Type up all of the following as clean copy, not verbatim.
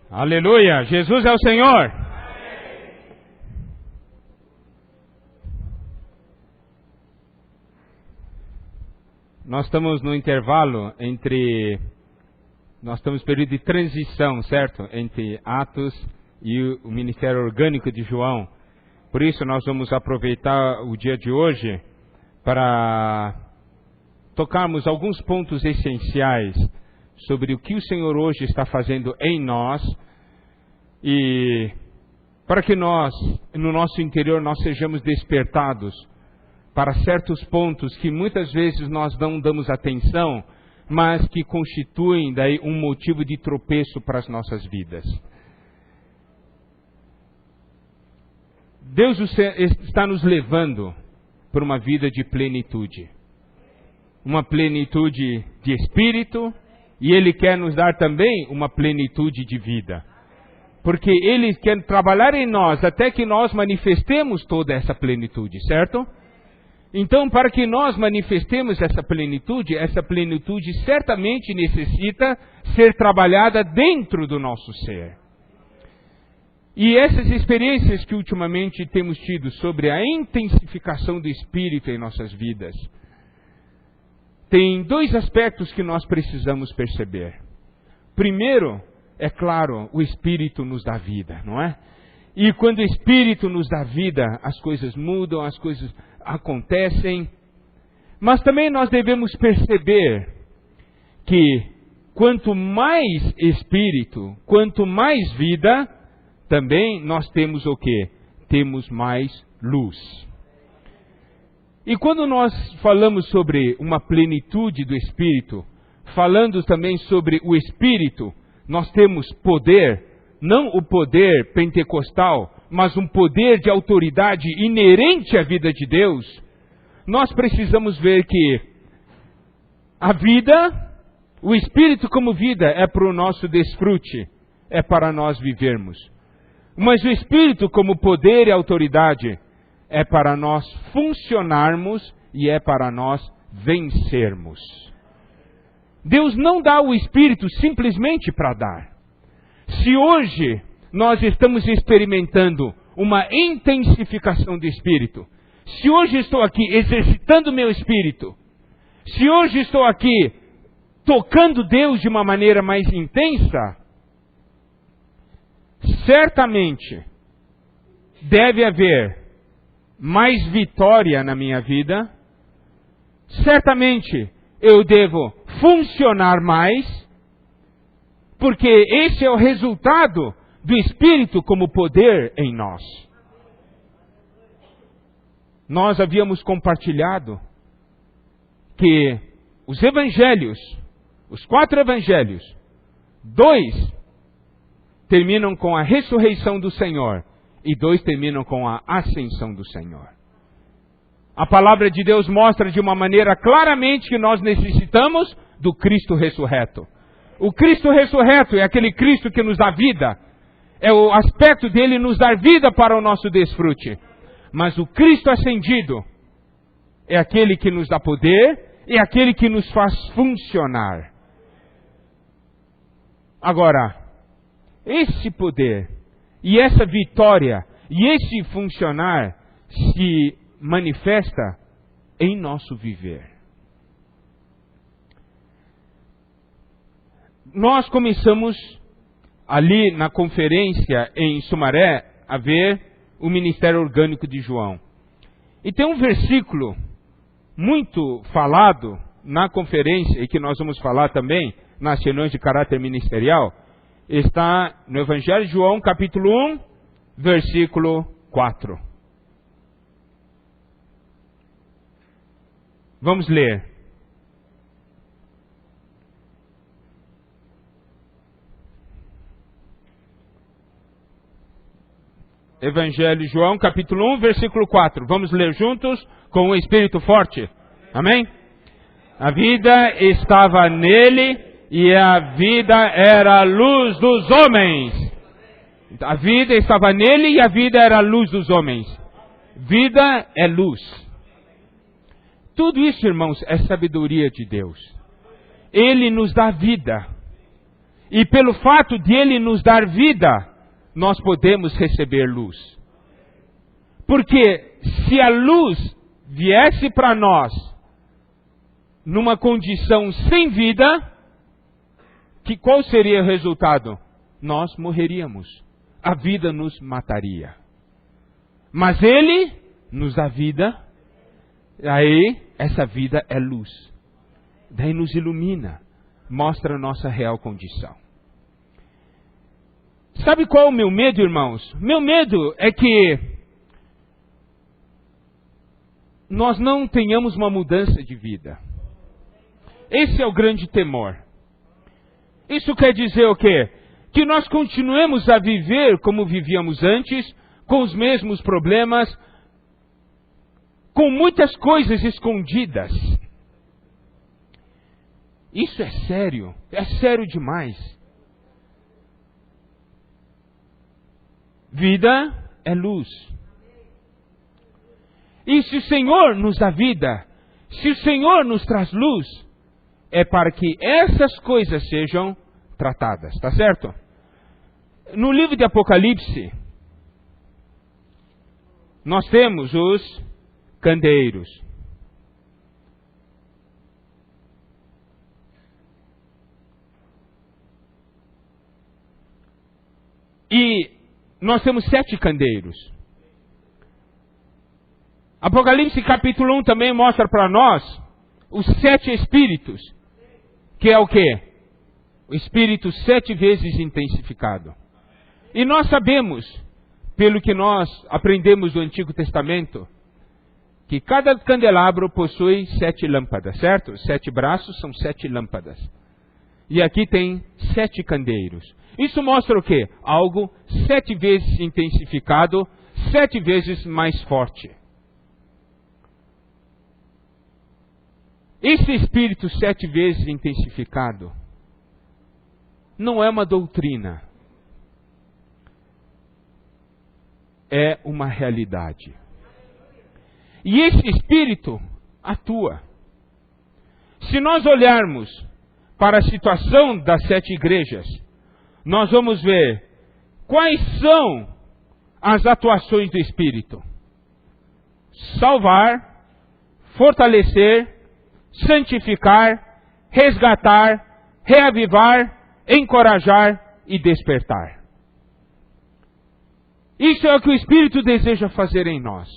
Aleluia! Jesus é o Senhor! Nós estamos no intervalo entre... Nós estamos no período de transição, certo? Entre Atos e o ministério orgânico de João. Por isso nós vamos aproveitar o dia de hoje para tocarmos alguns pontos essenciais sobre o que o Senhor hoje está fazendo em nós e para que nós, no nosso interior, nós sejamos despertados para certos pontos que muitas vezes nós não damos atenção, mas que constituem daí um motivo de tropeço para as nossas vidas. Deus está nos levando para uma vida de plenitude. Uma plenitude de espírito, e Ele quer nos dar também uma plenitude de vida. Porque Ele quer trabalhar em nós até que nós manifestemos toda essa plenitude, certo? Então, para que nós manifestemos essa plenitude certamente necessita ser trabalhada dentro do nosso ser. E essas experiências que ultimamente temos tido sobre a intensificação do Espírito em nossas vidas, tem dois aspectos que nós precisamos perceber. Primeiro, é claro, o Espírito nos dá vida, não é? E quando o Espírito nos dá vida, as coisas mudam, as coisas acontecem. Mas também nós devemos perceber que quanto mais Espírito, quanto mais vida, também nós temos o quê? Temos mais luz. E quando nós falamos sobre uma plenitude do Espírito, falando também sobre o Espírito, nós temos poder, não o poder pentecostal, mas um poder de autoridade inerente à vida de Deus. Nós precisamos ver que a vida, o Espírito como vida, é para o nosso desfrute, é para nós vivermos. Mas o Espírito como poder e autoridade é para nós funcionarmos e é para nós vencermos. Deus não dá o Espírito simplesmente para dar. Se hoje nós estamos experimentando uma intensificação do Espírito, se hoje estou aqui exercitando meu Espírito, se hoje estou aqui tocando Deus de uma maneira mais intensa, certamente deve haver mais vitória na minha vida, certamente eu devo funcionar mais, porque esse é o resultado do Espírito como poder em nós. Nós havíamos compartilhado que os evangelhos, os 4 evangelhos, 2 terminam com a ressurreição do Senhor e 2 terminam com a ascensão do Senhor. A palavra de Deus mostra de uma maneira claramente que nós necessitamos do Cristo ressurreto. O Cristo ressurreto é aquele Cristo que nos dá vida. É o aspecto dele nos dar vida para o nosso desfrute. Mas o Cristo ascendido é aquele que nos dá poder, é aquele que nos faz funcionar. Agora, esse poder e essa vitória e esse funcionar se manifesta em nosso viver. Nós começamos ali na conferência em Sumaré a ver o ministério orgânico de João. E tem um versículo muito falado na conferência e que nós vamos falar também nas reuniões de caráter ministerial. Está no Evangelho de João, capítulo 1, versículo 4. Vamos ler. Evangelho de João, capítulo 1, versículo 4. Vamos ler juntos com o Espírito forte. Amém? A vida estava nele e a vida era a luz dos homens. A vida estava nele e a vida era a luz dos homens. Vida é luz. Tudo isso, irmãos, é sabedoria de Deus. Ele nos dá vida. E pelo fato de Ele nos dar vida, nós podemos receber luz. Porque se a luz viesse para nós numa condição sem vida, qual seria o resultado? Nós morreríamos. A vida nos mataria. Mas Ele nos dá vida, aí essa vida é luz. Daí nos ilumina, mostra a nossa real condição. Sabe qual é o meu medo, irmãos? Meu medo é que nós não tenhamos uma mudança de vida. Esse é o grande temor. Isso quer dizer o quê? Que nós continuemos a viver como vivíamos antes, com os mesmos problemas, com muitas coisas escondidas. Isso é sério demais. Vida é luz. E se o Senhor nos dá vida, se o Senhor nos traz luz, é para que essas coisas sejam tratadas, tá certo? No livro de Apocalipse, nós temos os candeeiros. E nós temos 7 candeeiros. Apocalipse capítulo 1 também mostra para nós os 7 espíritos. Que é o quê? O espírito 7 vezes intensificado. E nós sabemos, pelo que nós aprendemos do Antigo Testamento, que cada candelabro possui 7 lâmpadas, certo? 7 braços são 7 lâmpadas. E aqui tem 7 candeeiros. Isso mostra o quê? Algo 7 vezes intensificado, 7 vezes mais forte. Esse espírito 7 vezes intensificado não é uma doutrina. É uma realidade. E esse espírito atua. Se nós olharmos para a situação das 7 igrejas, nós vamos ver quais são as atuações do Espírito. Salvar, fortalecer, santificar, resgatar, reavivar, encorajar e despertar. Isso é o que o Espírito deseja fazer em nós.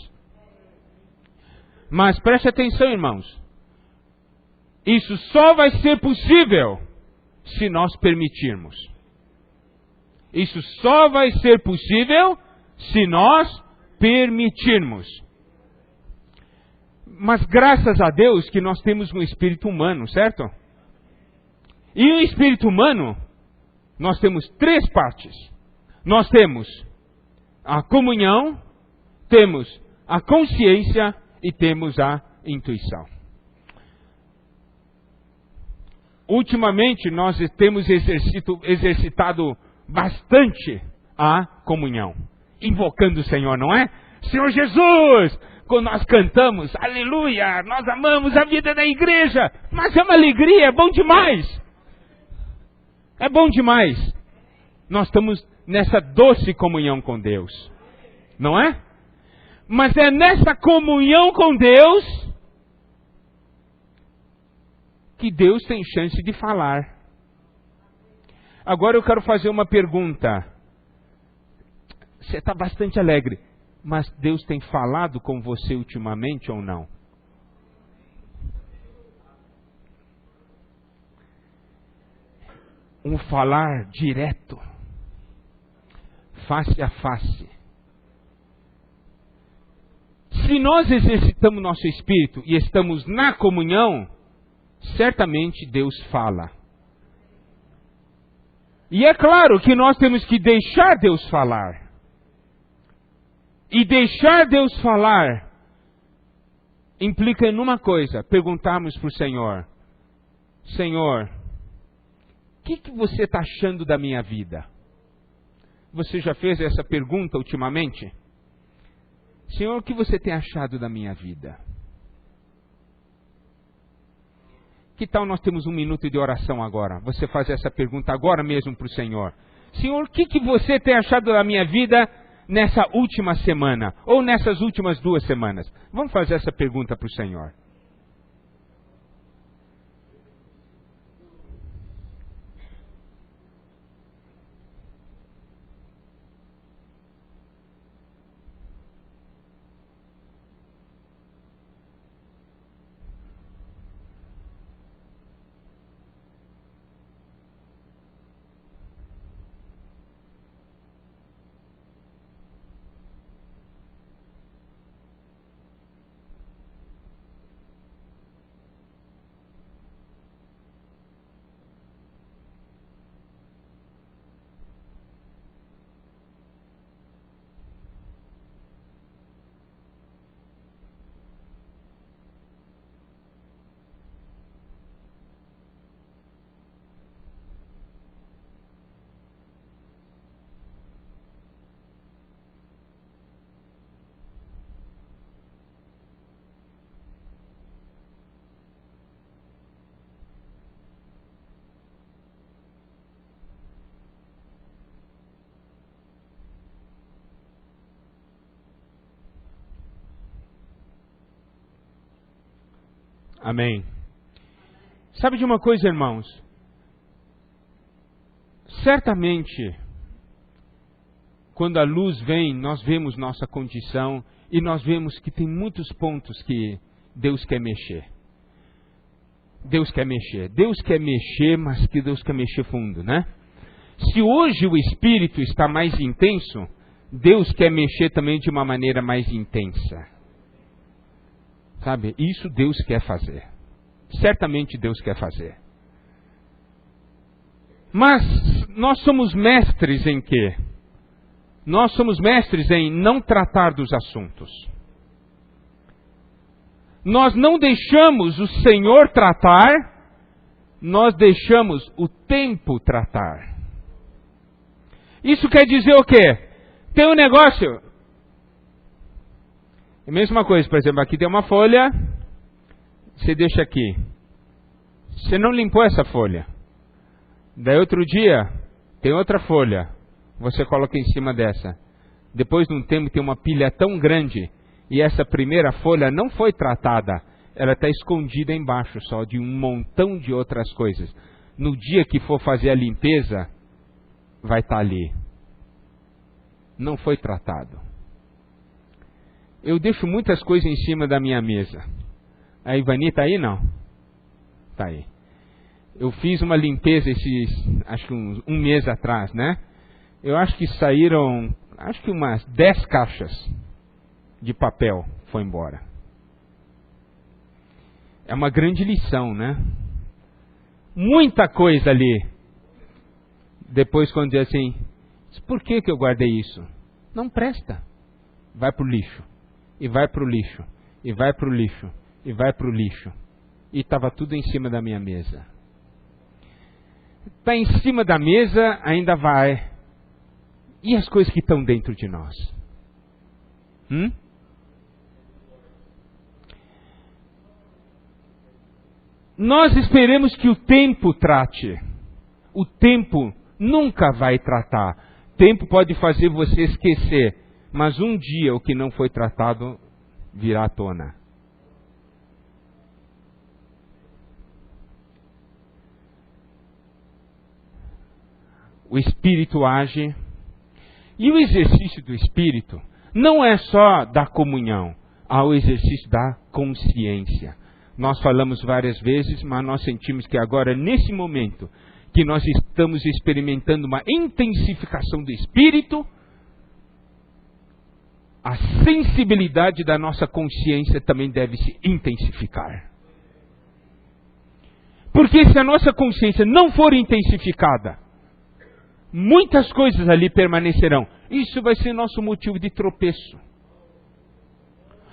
Mas preste atenção, irmãos. Isso só vai ser possível se nós permitirmos. Isso só vai ser possível se nós permitirmos. Mas graças a Deus que nós temos um espírito humano, certo? E o espírito humano, nós temos 3 partes. Nós temos a comunhão, temos a consciência e temos a intuição. Ultimamente nós temos exercitado bastante a comunhão, invocando o Senhor, não é? Senhor Jesus, quando nós cantamos, aleluia, nós amamos a vida da igreja, mas é uma alegria, é bom demais. É bom demais. Nós estamos nessa doce comunhão com Deus, não é? Mas é nessa comunhão com Deus que Deus tem chance de falar. Agora eu quero fazer uma pergunta. Você está bastante alegre, mas Deus tem falado com você ultimamente ou não? Um falar direto, face a face. Se nós exercitamos nosso espírito e estamos na comunhão, certamente Deus fala. E é claro que nós temos que deixar Deus falar. E deixar Deus falar implica em uma coisa, perguntarmos para o Senhor: Senhor, o que você está achando da minha vida? Você já fez essa pergunta ultimamente? Senhor, o que você tem achado da minha vida? Que tal nós temos 1 minuto de oração agora? Você faz essa pergunta agora mesmo para o Senhor. Senhor, o que você tem achado da minha vida nessa última semana? Ou nessas últimas 2 semanas? Vamos fazer essa pergunta para o Senhor. Amém. Sabe de uma coisa, irmãos? Certamente, quando a luz vem, nós vemos nossa condição e nós vemos que tem muitos pontos que Deus quer mexer. Deus quer mexer, mas que Deus quer mexer fundo, né? Se hoje o Espírito está mais intenso, Deus quer mexer também de uma maneira mais intensa. Sabe, isso Deus quer fazer. Certamente Deus quer fazer. Mas nós somos mestres em quê? Nós somos mestres em não tratar dos assuntos. Nós não deixamos o Senhor tratar, nós deixamos o tempo tratar. Isso quer dizer o quê? Tem um negócio... É a mesma coisa, por exemplo, aqui tem uma folha, você deixa aqui. Você não limpou essa folha. Daí outro dia, tem outra folha, você coloca em cima dessa. Depois de um tempo tem uma pilha tão grande, e essa primeira folha não foi tratada. Ela está escondida embaixo só, de um montão de outras coisas. No dia que for fazer a limpeza, vai estar ali. Não foi tratado. Eu deixo muitas coisas em cima da minha mesa. A Ivani está aí, não? Está aí. Eu fiz uma limpeza acho que um mês atrás, né? Eu acho que saíram, umas 10 caixas de papel foi embora. É uma grande lição, né? Muita coisa ali. Depois quando diz assim, por que eu guardei isso? Não presta. Vai para o lixo. E vai para o lixo, e vai para o lixo, e vai para o lixo. E estava tudo em cima da minha mesa. Está em cima da mesa, ainda vai. E as coisas que estão dentro de nós? Nós esperamos que o tempo trate. O tempo nunca vai tratar. O tempo pode fazer você esquecer. Mas um dia o que não foi tratado virá à tona. O Espírito age. E o exercício do Espírito não é só da comunhão, há o exercício da consciência. Nós falamos várias vezes, mas nós sentimos que agora, nesse momento, que nós estamos experimentando uma intensificação do Espírito, a sensibilidade da nossa consciência também deve se intensificar. Porque se a nossa consciência não for intensificada, muitas coisas ali permanecerão. Isso vai ser nosso motivo de tropeço.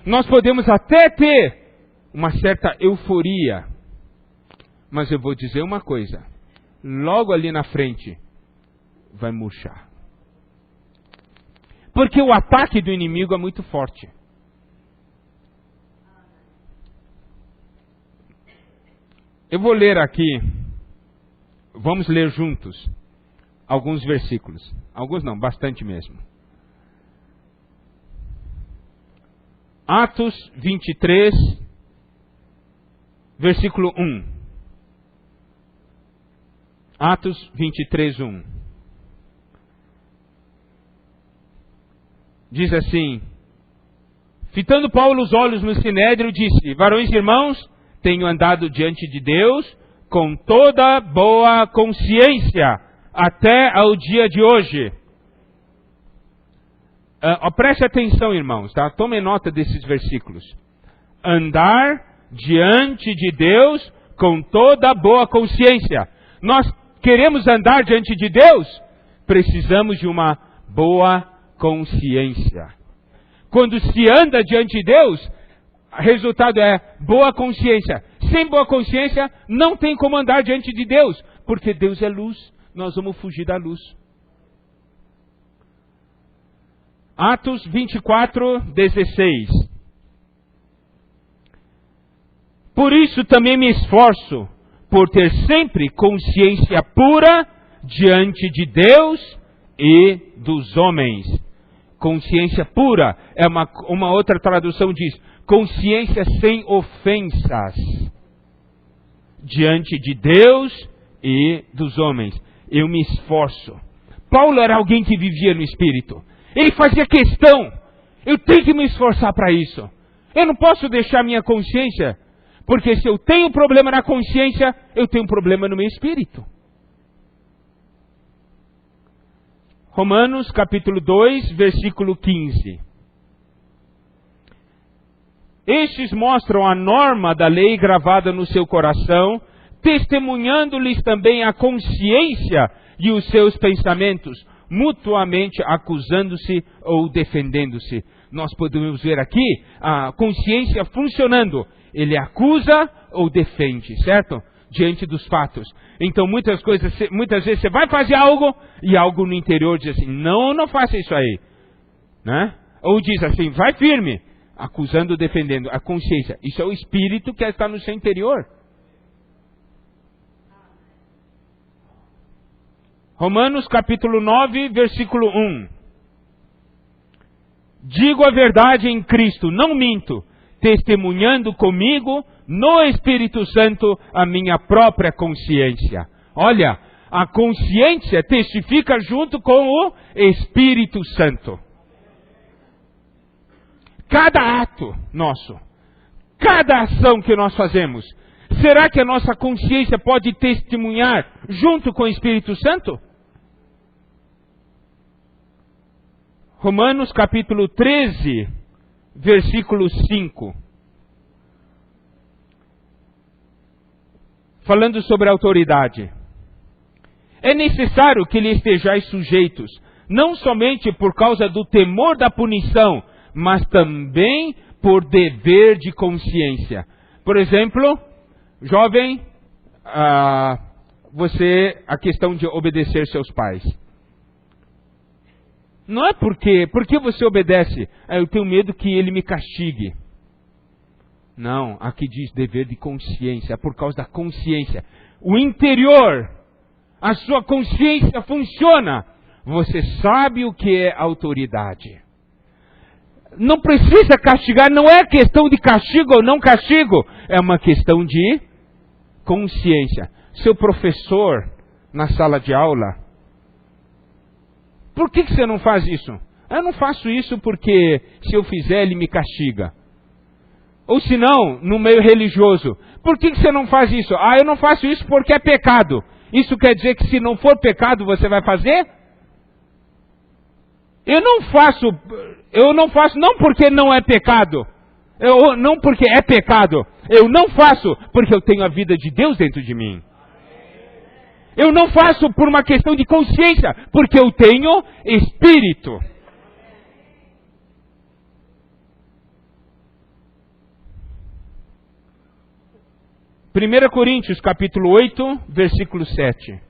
Nós podemos até ter uma certa euforia, mas eu vou dizer uma coisa, logo ali na frente vai murchar. Porque o ataque do inimigo é muito forte. Eu vou ler aqui, vamos ler juntos, alguns versículos. Alguns não, bastante mesmo. Atos 23, versículo 1. Atos 23, 1. Diz assim: fitando Paulo os olhos no sinédrio, disse: varões e irmãos, tenho andado diante de Deus com toda boa consciência até ao dia de hoje. Preste atenção, irmãos, tá? Tomem nota desses versículos. Andar diante de Deus com toda boa consciência. Nós queremos andar diante de Deus? Precisamos de uma boa consciência. Quando se anda diante de Deus, o resultado é boa consciência. Sem boa consciência, não tem como andar diante de Deus, porque Deus é luz, nós vamos fugir da luz. Atos 24, 16. Por isso também me esforço por ter sempre consciência pura diante de Deus e dos homens. Consciência pura, é uma outra tradução diz, consciência sem ofensas diante de Deus e dos homens. Eu me esforço. Paulo era alguém que vivia no Espírito. Ele fazia questão. Eu tenho que me esforçar para isso. Eu não posso deixar minha consciência, porque se eu tenho problema na consciência, eu tenho problema no meu espírito. Romanos capítulo 2, versículo 15. Estes mostram a norma da lei gravada no seu coração, testemunhando-lhes também a consciência e os seus pensamentos, mutuamente acusando-se ou defendendo-se. Nós podemos ver aqui a consciência funcionando. Ele acusa ou defende, certo? Diante dos fatos. Então muitas vezes você vai fazer algo e algo no interior diz assim, não faça isso aí. Né? Ou diz assim, vai firme, acusando ou defendendo. A consciência, isso é o espírito que está no seu interior. Romanos capítulo 9, versículo 1. Digo a verdade em Cristo, não minto, testemunhando comigo no Espírito Santo a minha própria consciência. Olha, a consciência testifica junto com o Espírito Santo. Cada ato nosso, cada ação que nós fazemos, será que a nossa consciência pode testemunhar junto com o Espírito Santo? Romanos capítulo 13, versículo 5. Falando sobre a autoridade. É necessário que lhe estejais sujeitos, não somente por causa do temor da punição, mas também por dever de consciência. Por exemplo, jovem, a questão de obedecer seus pais. Não é porque você obedece, eu tenho medo que ele me castigue. Não, aqui diz dever de consciência, é por causa da consciência. O interior, a sua consciência funciona. Você sabe o que é autoridade. Não precisa castigar, não é questão de castigo ou não castigo, é uma questão de consciência. Seu professor, na sala de aula, por que você não faz isso? Eu não faço isso porque se eu fizer ele me castiga. Ou se não, no meio religioso, por que você não faz isso? Eu não faço isso porque é pecado. Isso quer dizer que se não for pecado você vai fazer? Eu não faço não porque não é pecado. Não porque é pecado. Eu não faço porque eu tenho a vida de Deus dentro de mim. Eu não faço por uma questão de consciência, porque eu tenho Espírito. Primeira Coríntios, capítulo 8, versículo 7.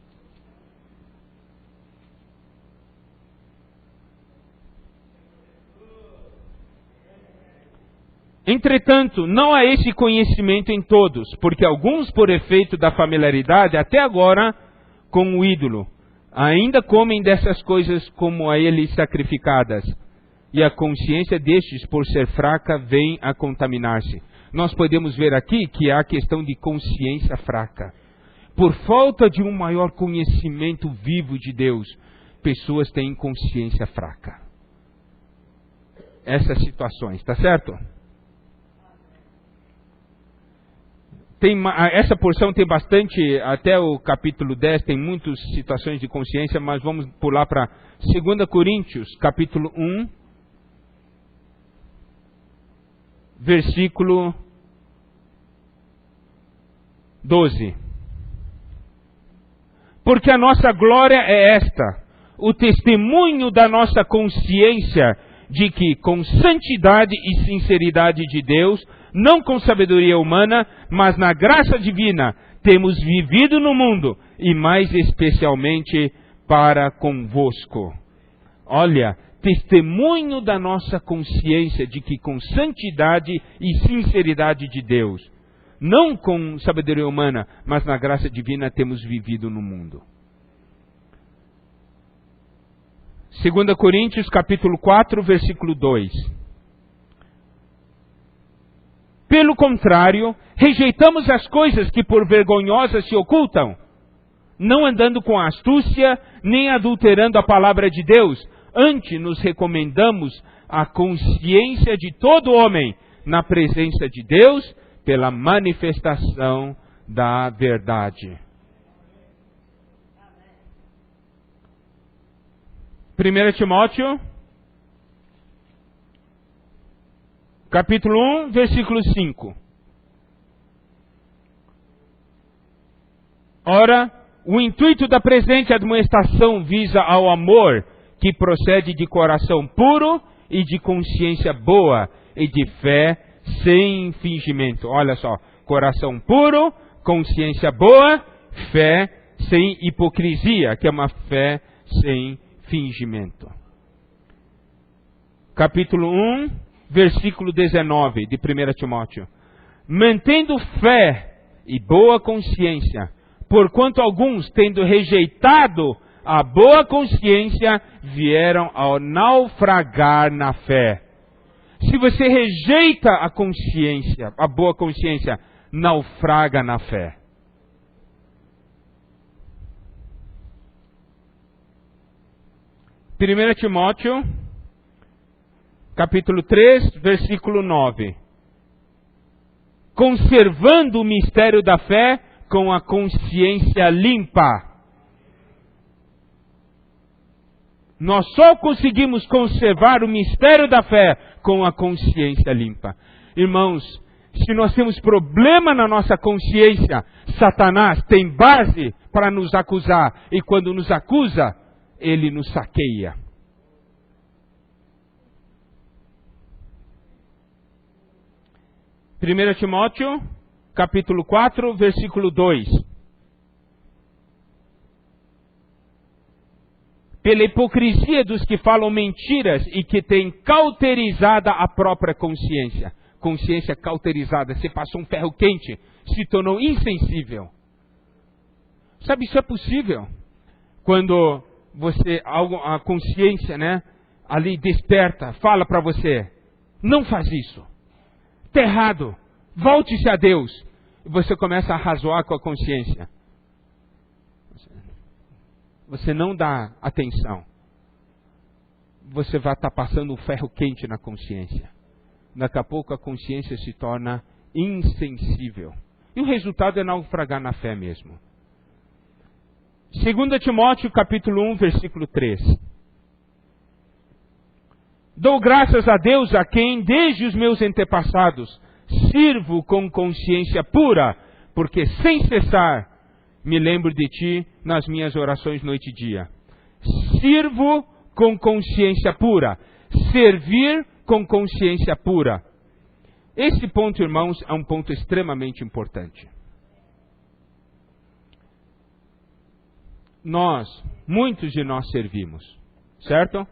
Entretanto, não há esse conhecimento em todos, porque alguns, por efeito da familiaridade, até agora, com o ídolo, ainda comem dessas coisas como a ele sacrificadas, e a consciência destes, por ser fraca, vem a contaminar-se. Nós podemos ver aqui que há a questão de consciência fraca. Por falta de um maior conhecimento vivo de Deus, pessoas têm consciência fraca. Essas situações, tá certo? Essa porção tem bastante, até o capítulo 10, tem muitas situações de consciência, mas vamos pular para 2 Coríntios, capítulo 1, versículo 12. Porque a nossa glória é esta, o testemunho da nossa consciência de que, com santidade e sinceridade de Deus, não com sabedoria humana, mas na graça divina, temos vivido no mundo, e mais especialmente para convosco. Olha, testemunho da nossa consciência de que, com santidade e sinceridade de Deus, não com sabedoria humana, mas na graça divina, temos vivido no mundo. 2 Coríntios, capítulo 4, versículo 2. Pelo contrário, rejeitamos as coisas que por vergonhosas se ocultam, não andando com astúcia, nem adulterando a palavra de Deus. Antes nos recomendamos a consciência de todo homem na presença de Deus, pela manifestação da verdade. 1 Timóteo, capítulo 1, versículo 5. Ora, o intuito da presente admoestação visa ao amor que procede de coração puro e de consciência boa e de fé sem fingimento. Olha só, coração puro, consciência boa, fé sem hipocrisia, que é uma fé sem fingimento. Capítulo 1, versículo 19 de 1 Timóteo. Mantendo fé e boa consciência, porquanto alguns, tendo rejeitado a boa consciência, vieram ao naufragar na fé. Se você rejeita a consciência, a boa consciência, naufraga na fé. Primeira Timóteo, capítulo 3, versículo 9. Conservando o mistério da fé com a consciência limpa. Nós só conseguimos conservar o mistério da fé com a consciência limpa. Irmãos, se nós temos problema na nossa consciência, Satanás tem base para nos acusar. E quando nos acusa, ele nos saqueia. Primeira Timóteo, capítulo 4, versículo 2. Pela hipocrisia dos que falam mentiras e que têm cauterizada a própria consciência. Consciência cauterizada, você passou um ferro quente, se tornou insensível. Sabe, isso é possível. Quando você, a consciência, ali desperta, fala para você, não faz isso. Está errado, volte-se a Deus. E você começa a razoar com a consciência. Você não dá atenção. Você vai estar passando um ferro quente na consciência. Daqui a pouco a consciência se torna insensível. E o resultado é naufragar na fé mesmo. 2 Timóteo capítulo 1, versículo 3. Dou graças a Deus a quem, desde os meus antepassados, sirvo com consciência pura, porque sem cessar me lembro de ti nas minhas orações noite e dia. Sirvo com consciência pura. Servir com consciência pura. Esse ponto, irmãos, é um ponto extremamente importante. Muitos de nós servimos, certo?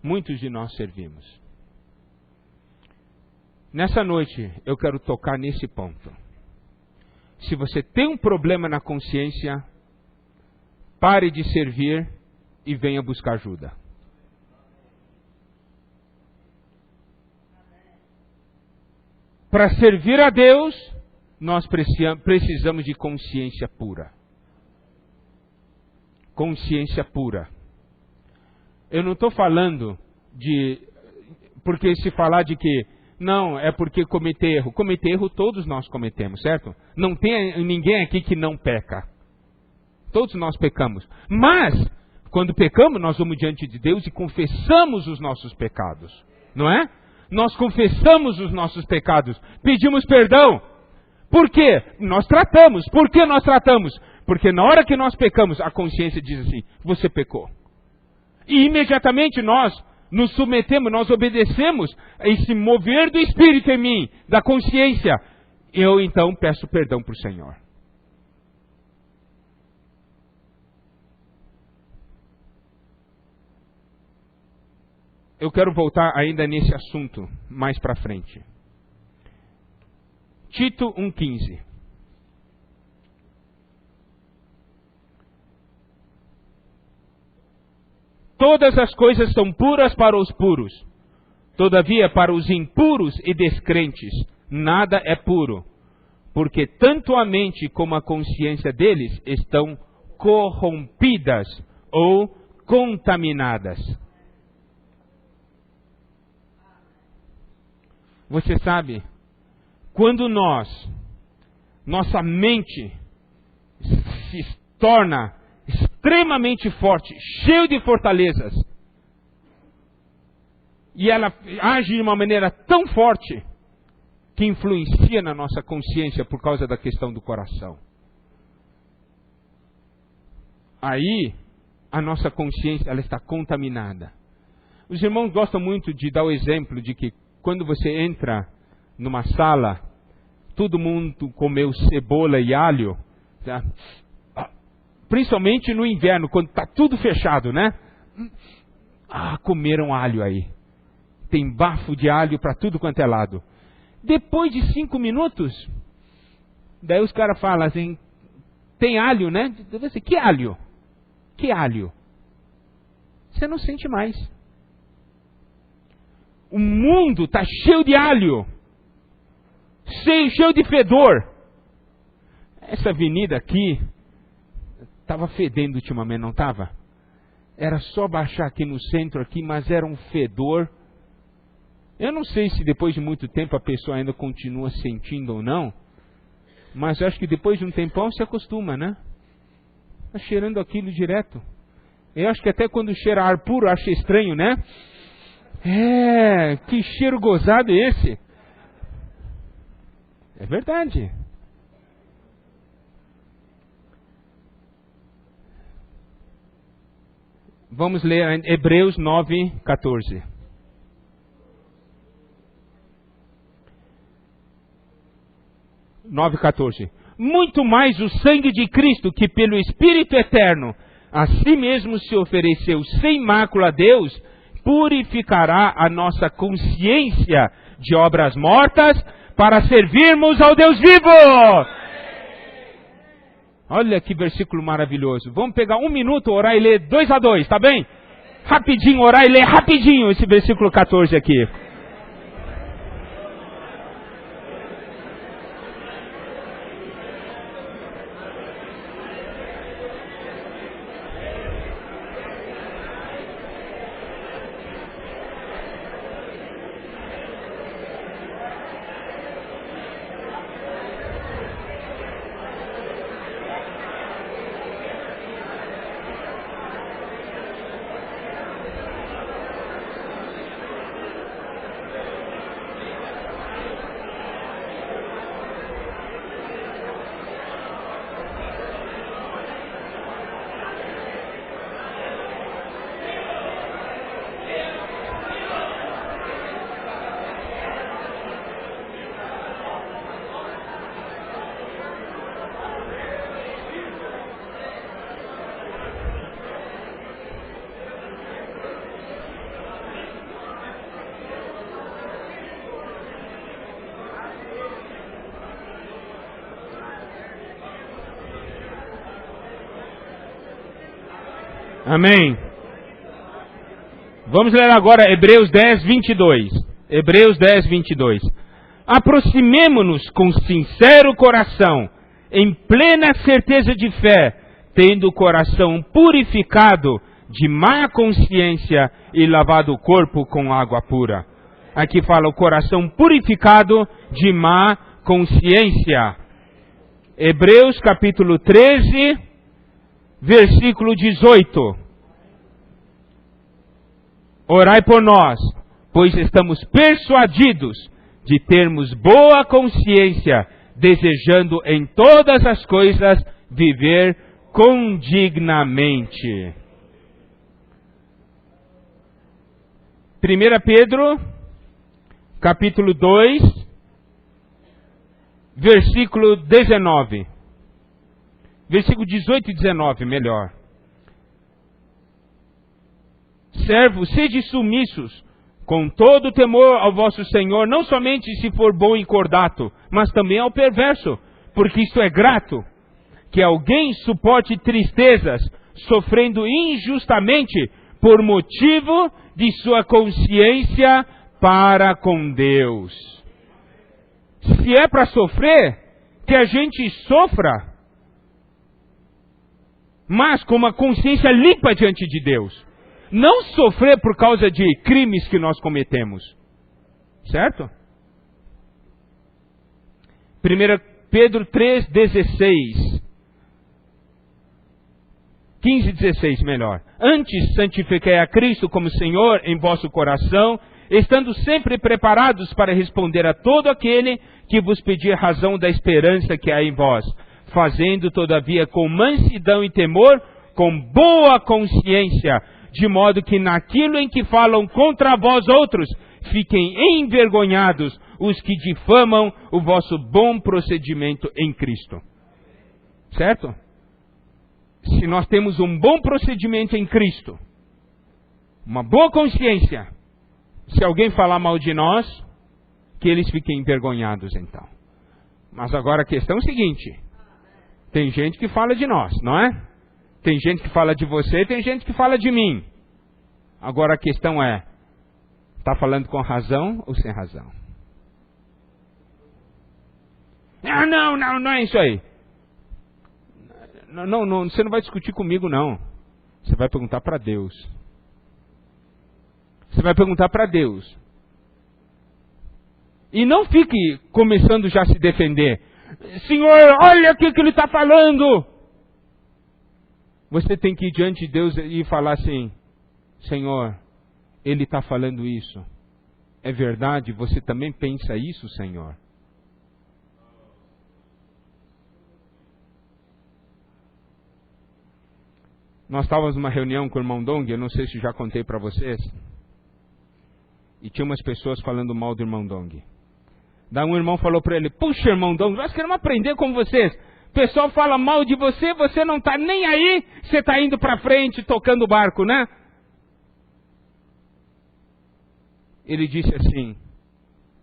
Muitos de nós servimos. Nessa noite, eu quero tocar nesse ponto. Se você tem um problema na consciência, pare de servir e venha buscar ajuda. Para servir a Deus, nós precisamos de consciência pura. Consciência pura. Eu não estou falando de... Porque se falar de que... Não, é porque cometer erro. Cometer erro todos nós cometemos, certo? Não tem ninguém aqui que não peca. Todos nós pecamos. Mas, quando pecamos, nós vamos diante de Deus e confessamos os nossos pecados. Não é? Nós confessamos os nossos pecados. Pedimos perdão. Por quê? Nós tratamos. Por que nós tratamos? Porque na hora que nós pecamos, a consciência diz assim, você pecou. E imediatamente nós nos submetemos, nós obedecemos a esse mover do Espírito em mim, da consciência. Eu então peço perdão para o Senhor. Eu quero voltar ainda nesse assunto mais para frente. Tito 1,15. Todas as coisas são puras para os puros. Todavia, para os impuros e descrentes, nada é puro, porque tanto a mente como a consciência deles estão corrompidas ou contaminadas. Você sabe, quando nossa mente se torna extremamente forte, cheio de fortalezas, e ela age de uma maneira tão forte que influencia na nossa consciência por causa da questão do coração. Aí, a nossa consciência ela está contaminada. Os irmãos gostam muito de dar o exemplo de que quando você entra numa sala, todo mundo comeu cebola e alho, tá? Principalmente no inverno, quando está tudo fechado, né? Comeram alho aí. Tem bafo de alho para tudo quanto é lado. Depois de 5 minutos, daí os caras falam assim, tem alho, né? Você, que alho? Que alho? Você não sente mais. O mundo está cheio de alho. Cheio de fedor. Essa avenida aqui estava fedendo ultimamente, não estava? Era só baixar aqui no centro, aqui, mas era um fedor. Eu não sei se depois de muito tempo a pessoa ainda continua sentindo ou não, mas eu acho que depois de um tempão se acostuma, né? Está cheirando aquilo direto. Eu acho que até quando cheira ar puro, acha estranho, né? Que cheiro gozado é esse? É verdade. Vamos ler Hebreus 9:14. Muito mais o sangue de Cristo, que pelo Espírito Eterno a si mesmo se ofereceu sem mácula a Deus, purificará a nossa consciência de obras mortas para servirmos ao Deus vivo. Olha que versículo maravilhoso. Vamos pegar 1 minuto, orar e ler 2 a 2, tá bem? Rapidinho, orar e ler rapidinho esse versículo 14 aqui. Amém. Vamos ler agora Hebreus 10, 22. Hebreus 10, 22. Aproximemo-nos com sincero coração, em plena certeza de fé, tendo o coração purificado de má consciência e lavado o corpo com água pura. Aqui fala o coração purificado de má consciência. Hebreus capítulo 13, versículo 18. Orai por nós, pois estamos persuadidos de termos boa consciência, desejando em todas as coisas viver condignamente. 1 Pedro, capítulo 2, versículo 19. Versículo 18 e 19, melhor. Servos, sede submissos, com todo temor ao vosso Senhor, não somente se for bom e cordato, mas também ao perverso, porque isto é grato, que alguém suporte tristezas, sofrendo injustamente, por motivo de sua consciência para com Deus. Se é para sofrer, que a gente sofra, mas com uma consciência limpa diante de Deus. Não sofrer por causa de crimes que nós cometemos. Certo? 1 Pedro 3, 16. 15 e 16, melhor. Antes santifiquei a Cristo como Senhor em vosso coração, estando sempre preparados para responder a todo aquele que vos pedir razão da esperança que há em vós, fazendo todavia com mansidão e temor, com boa consciência, de modo que naquilo em que falam contra vós outros, fiquem envergonhados os que difamam o vosso bom procedimento em Cristo. Certo? Se nós temos um bom procedimento em Cristo, uma boa consciência, se alguém falar mal de nós, que eles fiquem envergonhados então. Mas agora a questão é o seguinte, tem gente que fala de nós, não é? Tem gente que fala de você, tem gente que fala de mim. Agora a questão é, está falando com razão ou sem razão? Não é isso aí. Não, você não vai discutir comigo não. Você vai perguntar para Deus. Você vai perguntar para Deus. E não fique começando já a se defender. Senhor, olha o que ele está falando. Você tem que ir diante de Deus e falar assim, Senhor, ele está falando isso. É verdade? Você também pensa isso, Senhor? Nós estávamos numa reunião com o irmão Dong, eu não sei se já contei para vocês. E tinha umas pessoas falando mal do irmão Dong. Daí um irmão falou para ele, puxa irmão Dong, nós queremos aprender com vocês. O pessoal fala mal de você, você não está nem aí, você está indo para frente, tocando o barco, né? Ele disse assim,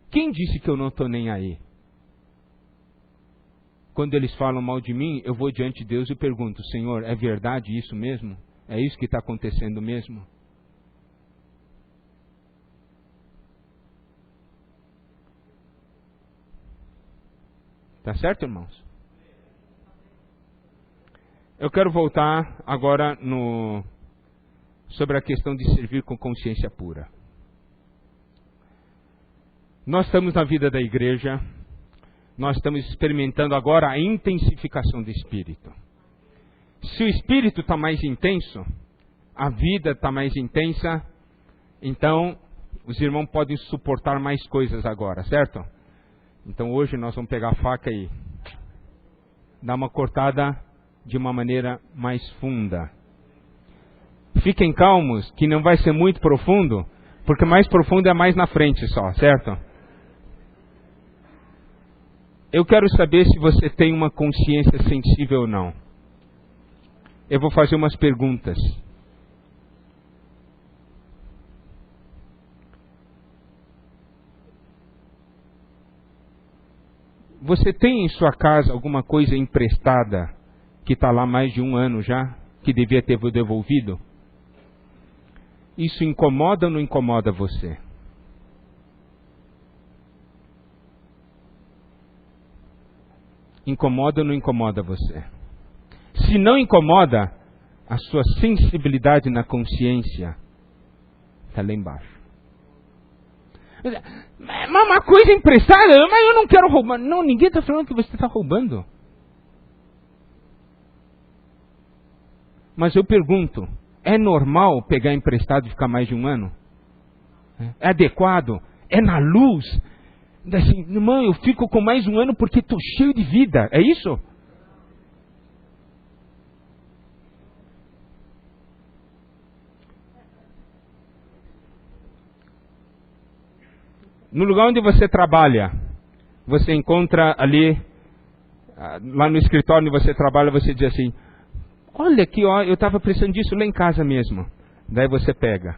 quem disse que eu não estou nem aí? Quando eles falam mal de mim, eu vou diante de Deus e pergunto, Senhor, é verdade isso mesmo? É isso que está acontecendo mesmo? Tá certo, irmãos? Eu quero voltar agora sobre a questão de servir com consciência pura. Nós estamos na vida da igreja, nós estamos experimentando agora a intensificação do Espírito. Se o Espírito está mais intenso, a vida está mais intensa, então os irmãos podem suportar mais coisas agora, certo? Então hoje nós vamos pegar a faca e dar uma cortada de uma maneira mais funda. Fiquem calmos, que não vai ser muito profundo, porque mais profundo é mais na frente só, certo? Eu quero saber se você tem uma consciência sensível ou não. Eu vou fazer umas perguntas. Você tem em sua casa alguma coisa emprestada que está lá mais de 1 ano já, que devia ter devolvido? Isso incomoda ou não incomoda você? Incomoda ou não incomoda você? Se não incomoda, a sua sensibilidade na consciência está lá embaixo. Uma coisa emprestada, mas eu não quero roubar. Não, ninguém está falando que você está roubando. Mas eu pergunto, é normal pegar emprestado e ficar mais de um ano? É adequado? É na luz? Assim, irmão, eu fico com mais um ano porque estou cheio de vida. É isso? No lugar onde você trabalha, você encontra ali, lá no escritório onde você trabalha, você diz assim, olha aqui, ó, eu estava precisando disso lá em casa mesmo. Daí você pega.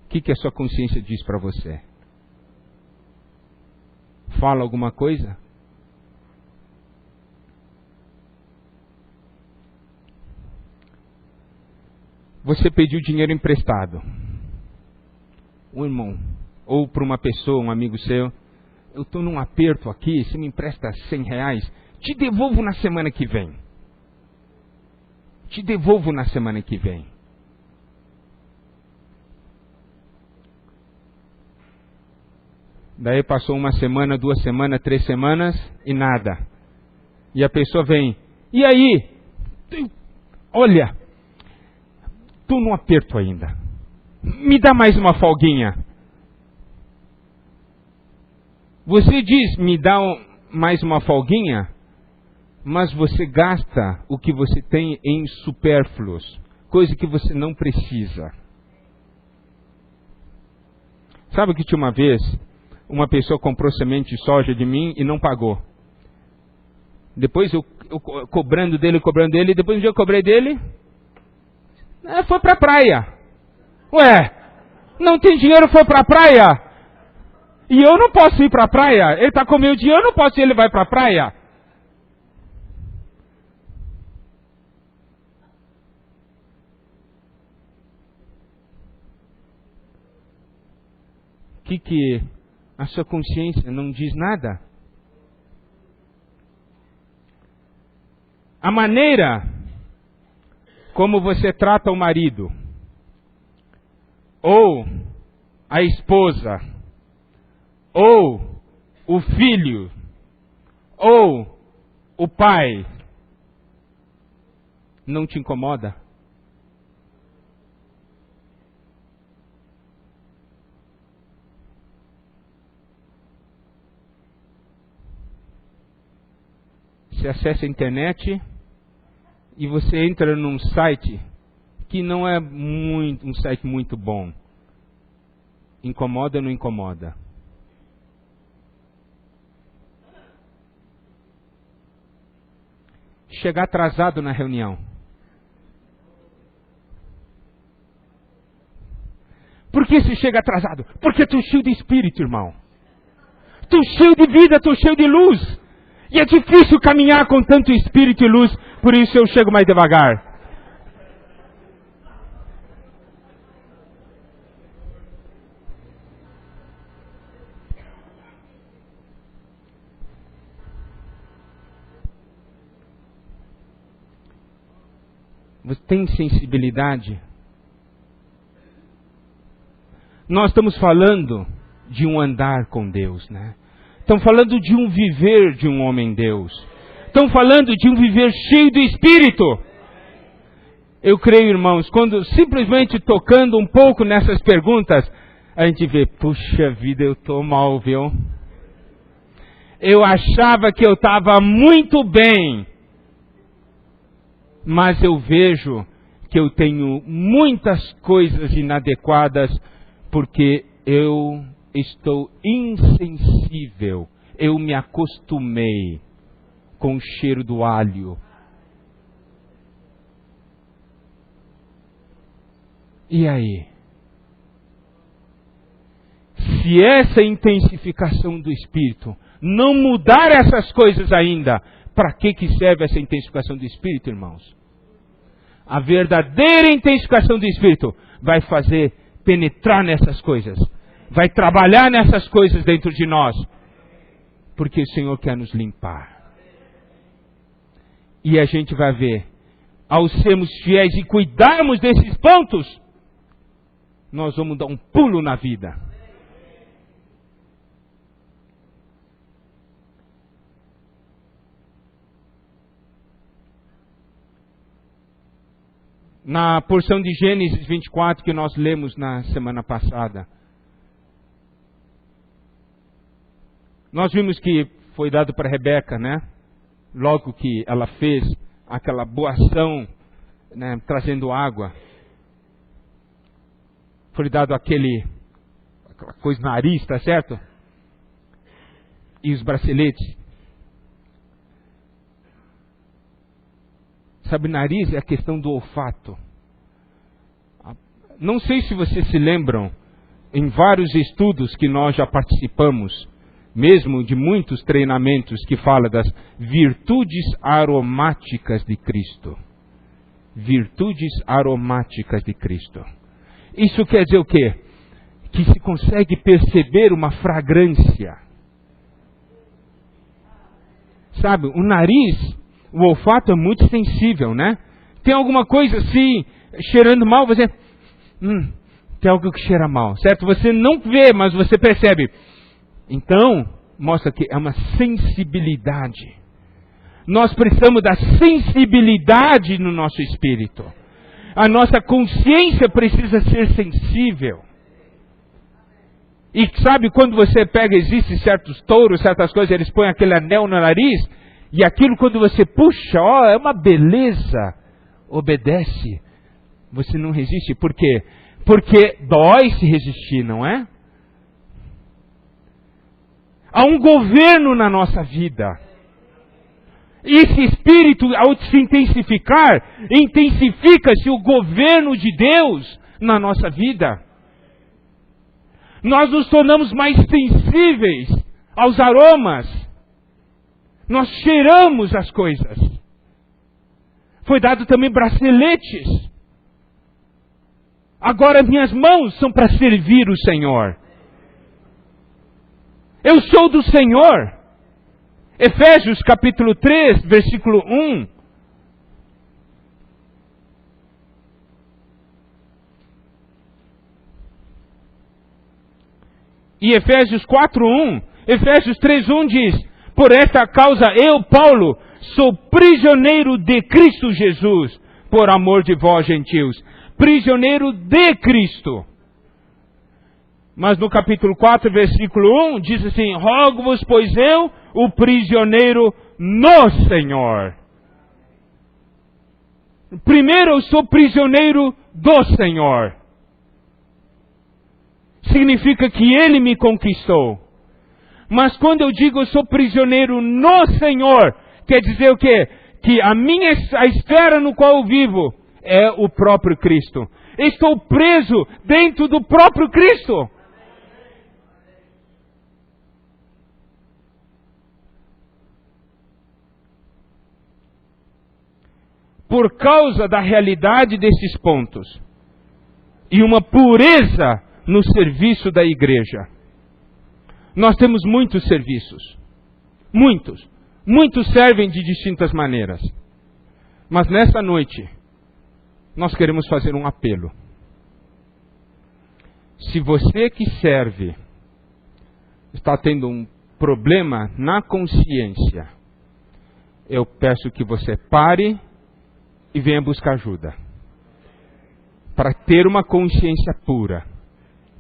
O que a sua consciência diz para você? Fala alguma coisa? Você pediu dinheiro emprestado. Um irmão, ou para uma pessoa, um amigo seu, eu estou num aperto aqui, você me empresta R$100, te devolvo na semana que vem. Te devolvo na semana que vem. Daí passou uma semana, 2 semanas, 3 semanas e nada. E a pessoa vem, e aí? Olha, estou num aperto ainda. Me dá mais uma folguinha. Você diz, me dá mais uma folguinha, mas você gasta o que você tem em supérfluos, coisa que você não precisa. Sabe que tinha uma vez, uma pessoa comprou semente de soja de mim e não pagou. Depois eu cobrando dele, e depois um dia eu cobrei dele, foi pra praia. Ué, não tem dinheiro, foi pra praia? E eu não posso ir pra praia? Ele está com meu dinheiro, eu não posso ir, ele vai pra praia? Que a sua consciência não diz nada? A maneira como você trata o marido, ou a esposa, ou o filho, ou o pai, não te incomoda? Você acessa a internet e você entra num site que não é um site muito bom. Incomoda ou não incomoda? Chegar atrasado na reunião. Por que se chega atrasado? Porque estou cheio de espírito, irmão. Estou cheio de vida, estou cheio de luz. E é difícil caminhar com tanto espírito e luz, por isso eu chego mais devagar. Você tem sensibilidade? Nós estamos falando de um andar com Deus, né? Estamos falando de um viver de um homem-Deus. Estamos falando de um viver cheio do Espírito. Eu creio, irmãos, quando simplesmente tocando um pouco nessas perguntas, a gente vê, puxa vida, eu estou mal, viu? Eu achava que eu estava muito bem, mas eu vejo que eu tenho muitas coisas inadequadas, porque eu estou insensível. Eu me acostumei com o cheiro do alho. E aí? Se essa intensificação do Espírito não mudar essas coisas ainda, para que serve essa intensificação do Espírito, irmãos? A verdadeira intensificação do Espírito vai fazer penetrar nessas coisas. Vai trabalhar nessas coisas dentro de nós. Porque o Senhor quer nos limpar. E a gente vai ver, ao sermos fiéis e cuidarmos desses pontos, nós vamos dar um pulo na vida. Na porção de Gênesis 24 que nós lemos na semana passada, nós vimos que foi dado para Rebeca, né? Logo que ela fez aquela boa ação, né, trazendo água, foi dado aquela coisa no nariz, tá certo? E os braceletes. Sabe, nariz é a questão do olfato. Não sei se vocês se lembram, em vários estudos que nós já participamos, mesmo de muitos treinamentos que fala das virtudes aromáticas de Cristo. Virtudes aromáticas de Cristo. Isso quer dizer o quê? Que se consegue perceber uma fragrância. Sabe, o nariz, o olfato é muito sensível, né? Tem alguma coisa assim, cheirando mal, você... tem algo que cheira mal, certo? Você não vê, mas você percebe. Então, mostra que é uma sensibilidade. Nós precisamos da sensibilidade no nosso espírito. A nossa consciência precisa ser sensível. E sabe, quando você pega, existem certos touros, certas coisas, eles põem aquele anel no nariz, e aquilo quando você puxa, é uma beleza. Obedece. Você não resiste. Por quê? Porque dói se resistir, não é? Há um governo na nossa vida. Esse espírito, ao se intensificar, intensifica-se o governo de Deus na nossa vida. Nós nos tornamos mais sensíveis aos aromas. Nós cheiramos as coisas. Foi dado também braceletes. Agora minhas mãos são para servir o Senhor. Eu sou do Senhor. Efésios capítulo 3, versículo 1. E Efésios 4:1, Efésios 3:1 diz: por esta causa eu, Paulo, sou prisioneiro de Cristo Jesus, por amor de vós, gentios. Prisioneiro de Cristo. Mas no capítulo 4, versículo 1, diz assim: rogo-vos, pois eu, o prisioneiro no Senhor. Primeiro eu sou prisioneiro do Senhor. Significa que Ele me conquistou. Mas quando eu digo eu sou prisioneiro no Senhor, quer dizer o quê? Que a esfera no qual eu vivo é o próprio Cristo. Estou preso dentro do próprio Cristo. Por causa da realidade desses pontos e uma pureza no serviço da igreja. Nós temos muitos serviços. Muitos. Muitos servem de distintas maneiras. Mas nessa noite, nós queremos fazer um apelo. Se você que serve está tendo um problema na consciência, eu peço que você pare e venha buscar ajuda. Para ter uma consciência pura,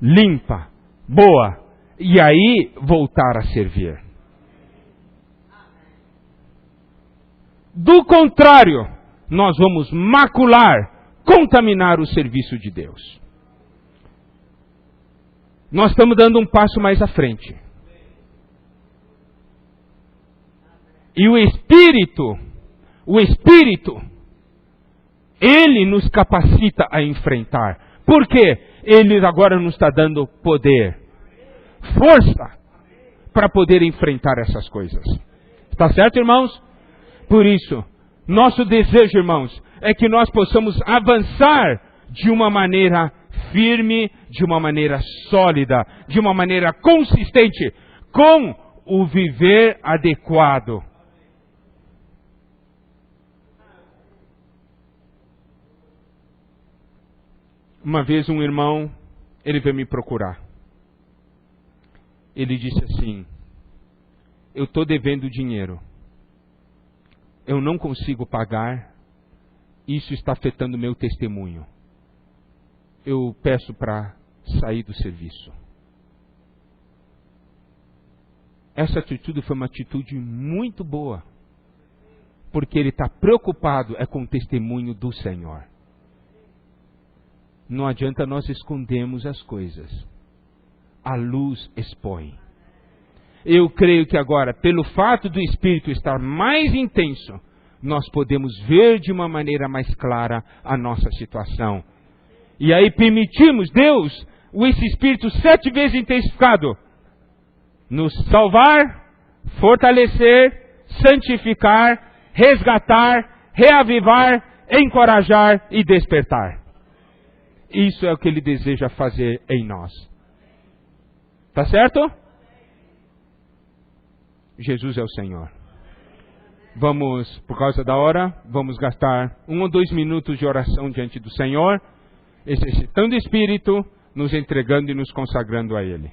limpa, boa, e aí voltar a servir. Do contrário, nós vamos macular, contaminar o serviço de Deus. Nós estamos dando um passo mais à frente. E o Espírito, Ele nos capacita a enfrentar. Por quê? Ele agora nos está dando poder, força, para poder enfrentar essas coisas. Está certo, irmãos? Por isso, nosso desejo, irmãos, é que nós possamos avançar de uma maneira firme, de uma maneira sólida, de uma maneira consistente, com o viver adequado. Uma vez um irmão, ele veio me procurar. Ele disse assim: eu estou devendo dinheiro. Eu não consigo pagar. Isso está afetando meu testemunho. Eu peço para sair do serviço. Essa atitude foi uma atitude muito boa. Porque ele está preocupado com o testemunho do Senhor. Não adianta nós escondermos as coisas. A luz expõe. Eu creio que agora, pelo fato do Espírito estar mais intenso, nós podemos ver de uma maneira mais clara a nossa situação. E aí permitimos Deus, esse Espírito 7 vezes intensificado, nos salvar, fortalecer, santificar, resgatar, reavivar, encorajar e despertar. Isso é o que Ele deseja fazer em nós. Tá certo? Jesus é o Senhor. Vamos, por causa da hora, vamos gastar 1 ou 2 minutos de oração diante do Senhor, exercitando o Espírito, nos entregando e nos consagrando a Ele.